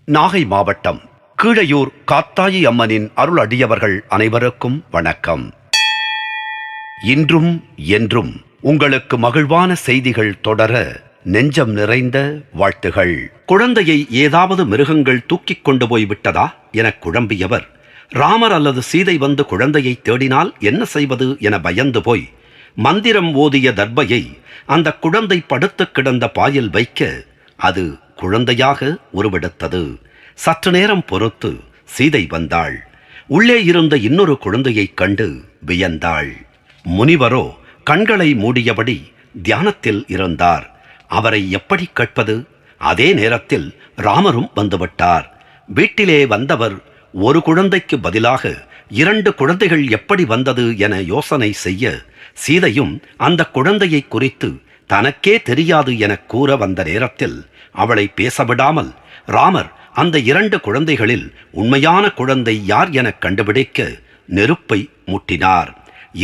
நாகை மாவட்டம் கீழையூர் காத்தாயி அம்மனின் அருள் அடியவர்கள் அனைவருக்கும் வணக்கம். இன்றும் என்றும் உங்களுக்கு மகிழ்வான செய்திகள் தொடர நெஞ்சம் நிறைந்த வாழ்த்துகள். குழந்தையை ஏதாவது மிருகங்கள் தூக்கிக் கொண்டு போய் விட்டதா என குழம்பியவர் ராமர் அல்லது சீதை வந்து குழந்தையை தேடினால் என்ன செய்வது என பயந்து போய் மந்திரம் ஓதிய தர்பையை அந்த குழந்தை படுத்து கிடந்த பாயில் வைக்க அது குழந்தையாக உருவெடுத்தது. சற்று நேரம் பொறுத்து சீதை வந்தாள். உள்ளே இருந்த இன்னொரு குழந்தையைக் கண்டு வியந்தாள். முனிவரோ கண்களை மூடியபடி தியானத்தில் இருந்தார். அவரை எப்படி கேட்பது? அதே நேரத்தில் ராமரும் வந்துவிட்டார். வீட்டிலே வந்தவர் ஒரு குழந்தைக்கு பதிலாக 2 குழந்தைகள் எப்படி வந்தது என யோசனை செய்ய, சீதையும் அந்த குழந்தையை குறித்து தனக்கே தெரியாது என கூற வந்த நேரத்தில் அவளை பேசவிடாமல் ராமர் அந்த 2 குழந்தைகளில் உண்மையான குழந்தை யார் என கண்டுபிடிக்க நெருப்பை மூட்டினார்.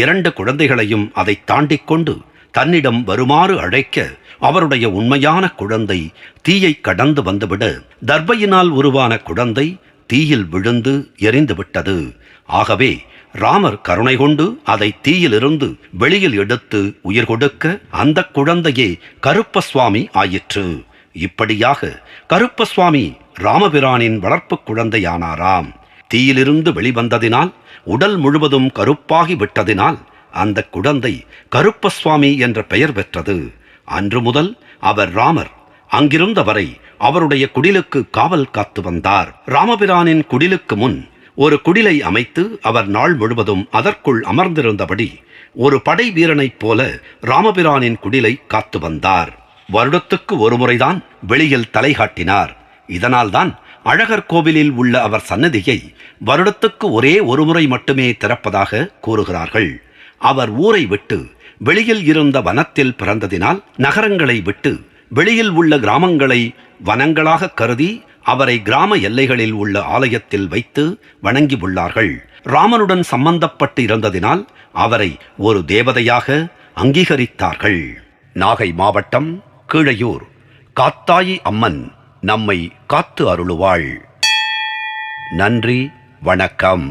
2 குழந்தைகளையும் அதை தாண்டிக் கொண்டு தன்னிடம் வருமாறு அழைக்க அவருடைய உண்மையான குழந்தை தீயை கடந்து வந்துவிட தர்பையினால் உருவான குழந்தை தீயில் விழுந்து எரிந்து விட்டது. ஆகவே ராமர் கருணை கொண்டு அதை தீயிலிருந்து வெளியில் எடுத்து உயிர் கொடுக்க அந்த குழந்தையே கருப்பசுவாமி ஆயிற்று. இப்படியாக கருப்பசுவாமி ராமபிரானின் வளர்ப்பு குழந்தையானாராம். தீயிலிருந்து வெளிவந்ததினால் உடல் முழுவதும் கருப்பாகி விட்டதினால் அந்த குழந்தை கருப்பசுவாமி என்ற பெயர் பெற்றது. அன்று முதல் அவர் ராமர் அங்கிருந்தவரை அவருடைய குடிலுக்கு காவல் காத்து வந்தார். ராமபிரானின் குடிலுக்கு முன் ஒரு குடிலை அமைத்து அவர் நாள் முழுவதும் அதற்குள் அமர்ந்திருந்தபடி ஒரு படை வீரனைப் போல ராமபிரானின் குடிலை காத்து வந்தார். வருடத்துக்கு ஒரு முறைதான் வெளியில் தலை காட்டினார். இதனால்தான் அழகர் கோவிலில் உள்ள அவர் சன்னதியை வருடத்துக்கு ஒரே ஒரு முறை மட்டுமே திறப்பதாக கூறுகிறார்கள். அவர் ஊரை விட்டு வெளியில் இருந்த வனத்தில் பிறந்ததினால் நகரங்களை விட்டு வெளியில் உள்ள கிராமங்களை வனங்களாக கருதி அவரை கிராம எல்லைகளில் உள்ள ஆலயத்தில் வைத்து வணங்கி உள்ளார்கள். ராமனுடன் சம்பந்தப்பட்டு இருந்ததினால் அவரை ஒரு தேவதையாக அங்கீகரித்தார்கள். நாகை மாவட்டம் கீழையூர் காத்தாயி அம்மன் நம்மை காத்து அருளுவாள். நன்றி, வணக்கம்.